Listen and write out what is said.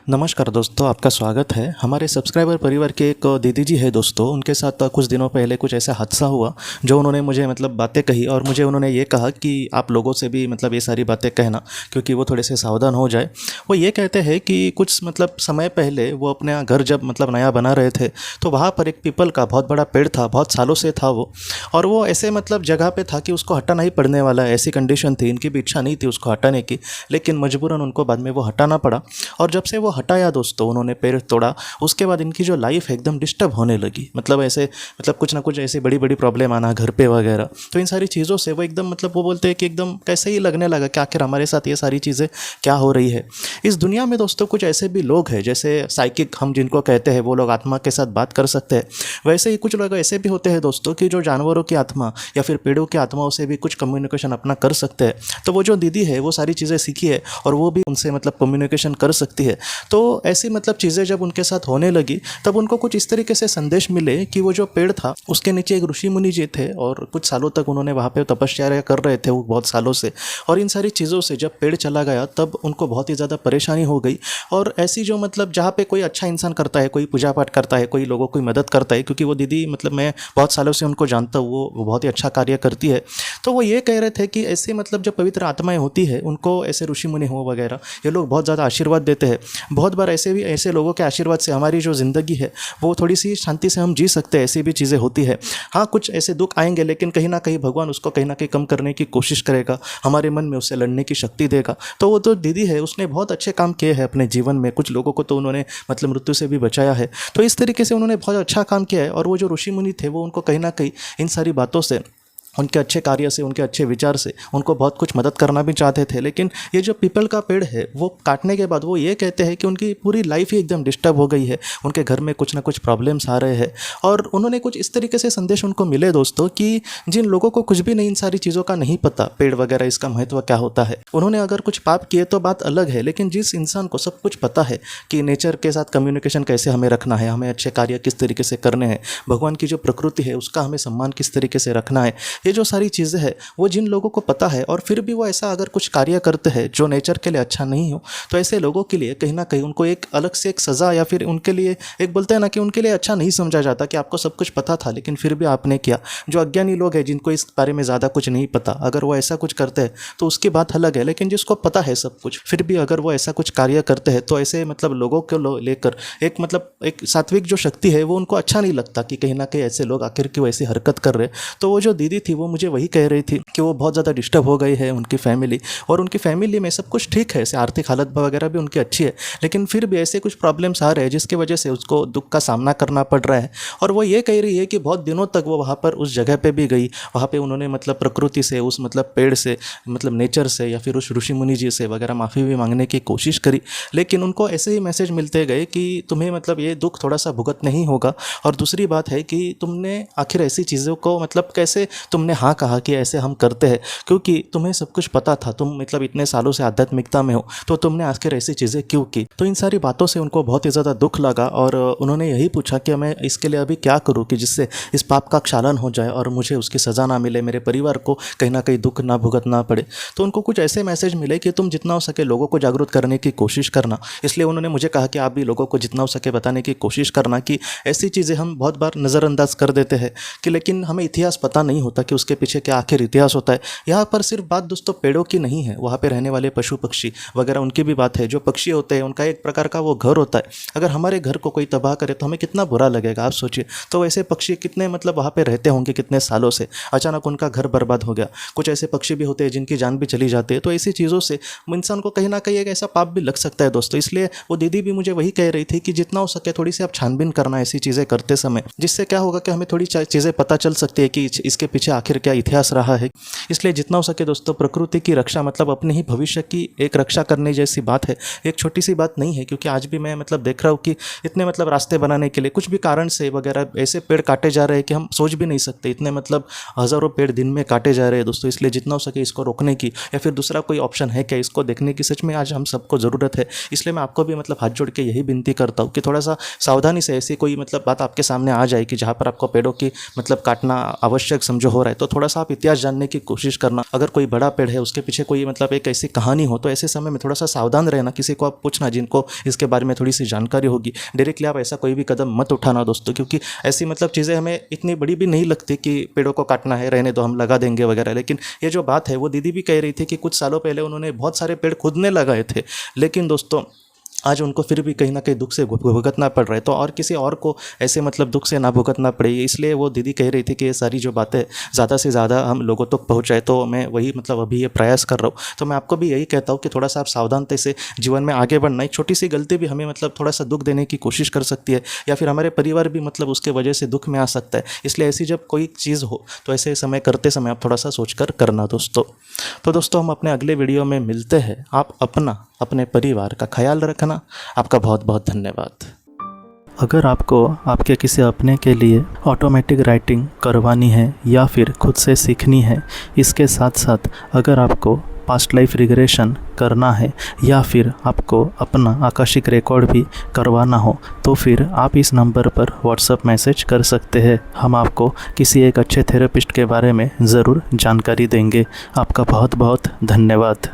नमस्कार दोस्तों, आपका स्वागत है। हमारे सब्सक्राइबर परिवार के एक दीदी जी है दोस्तों, उनके साथ कुछ दिनों पहले कुछ ऐसा हादसा हुआ जो उन्होंने मुझे बातें कही और मुझे उन्होंने ये कहा कि आप लोगों से भी ये सारी बातें कहना, क्योंकि वो थोड़े से सावधान हो जाए। वो ये कहते हैं कि कुछ समय पहले वो अपना घर जब नया बना रहे थे तो वहाँ पर एक पीपल का बहुत बड़ा पेड़ था, बहुत सालों से था वो, और वो ऐसे जगह पे था कि उसको हटाना ही पड़ने वाला है, ऐसी कंडीशन थी। इनकी भी इच्छा नहीं थी उसको हटाने की, लेकिन मजबूरन उनको बाद में वो हटाना पड़ा। और जब से वो हटाया दोस्तों, उन्होंने पेड़ तोड़ा, उसके बाद इनकी जो लाइफ है एकदम डिस्टर्ब होने लगी। ऐसे कुछ ना कुछ ऐसी बड़ी बड़ी प्रॉब्लम आना घर पे वगैरह। तो इन सारी चीज़ों से वो एकदम वो बोलते हैं कि एकदम कैसे ही लगने लगा कि आखिर हमारे साथ ये सारी चीज़ें क्या हो रही है। इस दुनिया में दोस्तों कुछ ऐसे भी लोग हैं, जैसे साइकिक हम जिनको कहते हैं, वो लोग आत्मा के साथ बात कर सकते हैं। वैसे ही कुछ लोग ऐसे भी होते हैं दोस्तों कि जो जानवरों की आत्मा या फिर पेड़ों की आत्माओं से भी कुछ कम्युनिकेशन अपना कर सकते हैं। तो वो जो दीदी है वो सारी चीज़ें सीखी है और वो भी उनसे कम्युनिकेशन कर सकती है। तो ऐसी चीज़ें जब उनके साथ होने लगी, तब उनको कुछ इस तरीके से संदेश मिले कि वो जो पेड़ था उसके नीचे एक ऋषि मुनि जी थे और कुछ सालों तक उन्होंने वहाँ पे तपस्या कर रहे थे, वो बहुत सालों से। और इन सारी चीज़ों से जब पेड़ चला गया तब उनको बहुत ही ज़्यादा परेशानी हो गई। और ऐसी जो जहाँ पे कोई अच्छा इंसान करता है, कोई पूजा पाठ करता है, कोई लोगों की मदद करता है, क्योंकि वो दीदी मैं बहुत सालों से उनको जानता हूँ, वो बहुत ही अच्छा कार्य करती है। तो वो ये कह रहे थे कि ऐसे जो पवित्र आत्माएं होती है उनको ऐसे ऋषि मुनि हो वगैरह, ये लोग बहुत ज़्यादा आशीर्वाद देते हैं। बहुत बार ऐसे लोगों के आशीर्वाद से हमारी जो ज़िंदगी है वो थोड़ी सी शांति से हम जी सकते हैं। ऐसी भी चीज़ें होती है। हाँ, कुछ ऐसे दुख आएंगे, लेकिन कहीं ना कहीं भगवान उसको कहीं ना कहीं कम करने की कोशिश करेगा, हमारे मन में उससे लड़ने की शक्ति देगा। तो वो तो दीदी है, उसने बहुत अच्छे काम किए हैं अपने जीवन में। कुछ लोगों को तो उन्होंने मृत्यु से भी बचाया है। तो इस तरीके से उन्होंने बहुत अच्छा काम किया है। और वो जो ऋषि मुनि थे वो उनको कहीं ना कहीं इन सारी बातों से, उनके अच्छे कार्य से, उनके अच्छे विचार से उनको बहुत कुछ मदद करना भी चाहते थे। लेकिन ये जो पीपल का पेड़ है वो काटने के बाद वो ये कहते हैं कि उनकी पूरी लाइफ ही एकदम डिस्टर्ब हो गई है, उनके घर में कुछ ना कुछ प्रॉब्लम्स आ रहे हैं। और उन्होंने कुछ इस तरीके से संदेश उनको मिले दोस्तों कि जिन लोगों को कुछ भी नहीं, इन सारी चीज़ों का नहीं पता, पेड़ वगैरह इसका महत्व क्या होता है, उन्होंने अगर कुछ पाप किए तो बात अलग है, लेकिन जिस इंसान को सब कुछ पता है कि नेचर के साथ कम्युनिकेशन कैसे हमें रखना है, हमें अच्छे कार्य किस तरीके से करने हैं, भगवान की जो प्रकृति है उसका हमें सम्मान किस तरीके से रखना है, ये जो सारी चीज़ें है वो जिन लोगों को पता है और फिर भी वो ऐसा अगर कुछ कार्य करते हैं जो नेचर के लिए अच्छा नहीं हो, तो ऐसे लोगों के लिए कहीं ना कहीं उनको एक अलग से एक सज़ा, या फिर उनके लिए एक बोलते हैं ना कि उनके लिए अच्छा नहीं समझा जाता कि आपको सब कुछ पता था लेकिन फिर भी आपने किया। जो अज्ञानी लोग हैं, जिनको इस बारे में ज़्यादा कुछ नहीं पता, अगर वो ऐसा कुछ करते हैं तो उसकी बात अलग है। लेकिन जिसको पता है सब कुछ, फिर भी अगर वो ऐसा कुछ कार्य करते हैं तो ऐसे लोगों को लेकर एक सात्विक जो शक्ति है वो उनको अच्छा नहीं लगता कि कहीं ना कहीं ऐसे लोग आखिर क्यों ऐसी हरकत कर रहे। तो वो जो दीदी थी वो मुझे वही कह रही थी कि वो बहुत ज़्यादा डिस्टर्ब हो गई है उनकी फैमिली, और उनकी फैमिली में सब कुछ ठीक है, ऐसे आर्थिक हालत वगैरह भी उनकी अच्छी है, लेकिन फिर भी ऐसे कुछ प्रॉब्लम्स आ रहे हैं जिसकी वजह से उसको दुख का सामना करना पड़ रहा है। और वो ये कह रही है कि बहुत दिनों तक वो वहाँ पर उस जगह पे भी गई, वहाँ पे उन्होंने प्रकृति से, उस पेड़ से, नेचर से या फिर उस ऋषि मुनि जी से वगैरह माफ़ी भी मांगने की कोशिश करी, लेकिन उनको ऐसे ही मैसेज मिलते गए कि तुम्हें ये दुख थोड़ा सा भुगत नहीं होगा। और दूसरी बात है कि तुमने आखिर ऐसी चीज़ों को कैसे तुमने हाँ कहा कि ऐसे हम करते हैं, क्योंकि तुम्हें सब कुछ पता था, तुम इतने सालों से आध्यात्मिकता में हो, तो तुमने आखिर ऐसी चीज़ें क्यों की। तो इन सारी बातों से उनको बहुत ही ज़्यादा दुख लगा और उन्होंने यही पूछा कि मैं इसके लिए अभी क्या करूं कि जिससे इस पाप का क्षालन हो जाए और मुझे उसकी सज़ा ना मिले, मेरे परिवार को कहीं ना कहीं दुख ना भुगतना पड़े। तो उनको कुछ ऐसे मैसेज मिले कि तुम जितना हो सके लोगों को जागरूक करने की कोशिश करना। इसलिए उन्होंने मुझे कहा कि आप भी लोगों को जितना हो सके बताने की कोशिश करना कि ऐसी चीज़ें हम बहुत बार नज़रअंदाज कर देते हैं कि, लेकिन हमें इतिहास पता नहीं होता कि उसके पीछे क्या आखिर इतिहास होता है। यहाँ पर सिर्फ बात दोस्तों पेड़ों की नहीं है, वहाँ पे रहने वाले पशु पक्षी वगैरह उनकी भी बात है। जो पक्षी होते हैं उनका एक प्रकार का वो घर होता है, अगर हमारे घर को कोई तबाह करे तो हमें कितना बुरा लगेगा, आप सोचिए। तो ऐसे पक्षी कितने वहाँ पे रहते होंगे कितने सालों से, अचानक उनका घर बर्बाद हो गया। कुछ ऐसे पक्षी भी होते हैं जिनकी जान भी चली जाती है। तो ऐसी चीज़ों से इंसान को कहीं ना कहीं एक ऐसा पाप भी लग सकता है दोस्तों। इसलिए वो दीदी भी मुझे वही कह रही थी कि जितना हो सके थोड़ी सी आप छानबीन करना ऐसी चीज़ें करते समय, जिससे क्या होगा कि हमें थोड़ी चीज़ें पता चल सकती है कि इसके पीछे आखिर क्या इतिहास रहा है। इसलिए जितना हो सके दोस्तों प्रकृति की रक्षा अपने ही भविष्य की एक रक्षा करने जैसी बात है, एक छोटी सी बात नहीं है। क्योंकि आज भी मैं देख रहा हूँ कि इतने रास्ते बनाने के लिए कुछ भी कारण से वगैरह ऐसे पेड़ काटे जा रहे हैं कि हम सोच भी नहीं सकते। इतने हज़ारों पेड़ दिन में काटे जा रहे हैं दोस्तों। इसलिए जितना हो सके इसको रोकने की, या फिर दूसरा कोई ऑप्शन है क्या इसको देखने की, सच में आज हम सबको ज़रूरत है। इसलिए मैं आपको भी हाथ जोड़ के यही विनती करता हूँ कि थोड़ा सा सावधानी से ऐसी कोई बात आपके सामने आ जाए कि जहाँ पर आपको पेड़ों की काटना आवश्यक समझो हो रहा है, रहा है तो थोड़ा सा आप इतिहास जानने की कोशिश करना। अगर कोई बड़ा पेड़ है उसके पीछे कोई मतलब एक ऐसी कहानी हो तो ऐसे समय में थोड़ा सा सावधान रहना, किसी को आप पूछना जिनको इसके बारे में थोड़ी सी जानकारी होगी। डायरेक्टली आप ऐसा कोई भी कदम मत उठाना दोस्तों, क्योंकि ऐसी मतलब चीज़ें हमें इतनी बड़ी भी नहीं लगती कि पेड़ों को काटना है, रहने दो हम लगा देंगे वगैरह। लेकिन ये जो बात है वो दीदी भी कह रही थी कि कुछ सालों पहले उन्होंने बहुत सारे पेड़ खुद ने लगाए थे, लेकिन दोस्तों आज उनको फिर भी कहीं ना कहीं दुख से भुगतना पड़ रहा है। तो और किसी और को ऐसे मतलब दुख से ना भुगतना पड़े, इसलिए वो दीदी कह रही थी कि ये सारी जो बातें ज़्यादा से ज़्यादा हम लोगों तक पहुँचाए। तो मैं वही मतलब अभी ये प्रयास कर रहा हूँ। तो मैं आपको भी यही कहता हूँ कि थोड़ा सा आप सावधानता से जीवन में आगे बढ़ना। एक छोटी सी गलती भी हमें मतलब थोड़ा सा दुख देने की कोशिश कर सकती है, या फिर हमारे परिवार भी मतलब उसके वजह से दुख में आ सकता है। इसलिए ऐसी जब कोई चीज़ हो तो ऐसे समय करते समय आप थोड़ा सा सोच कर करना दोस्तों। तो दोस्तों हम अपने अगले वीडियो में मिलते हैं। आप अपने परिवार का ख्याल रखना। आपका बहुत बहुत धन्यवाद। अगर आपको आपके किसी अपने के लिए ऑटोमेटिक राइटिंग करवानी है या फिर खुद से सीखनी है, इसके साथ साथ अगर आपको पास्ट लाइफ रिग्रेशन करना है या फिर आपको अपना आकाशिक रिकॉर्ड भी करवाना हो, तो फिर आप इस नंबर पर व्हाट्सएप मैसेज कर सकते हैं। हम आपको किसी एक अच्छे थेरेपिस्ट के बारे में ज़रूर जानकारी देंगे। आपका बहुत बहुत धन्यवाद।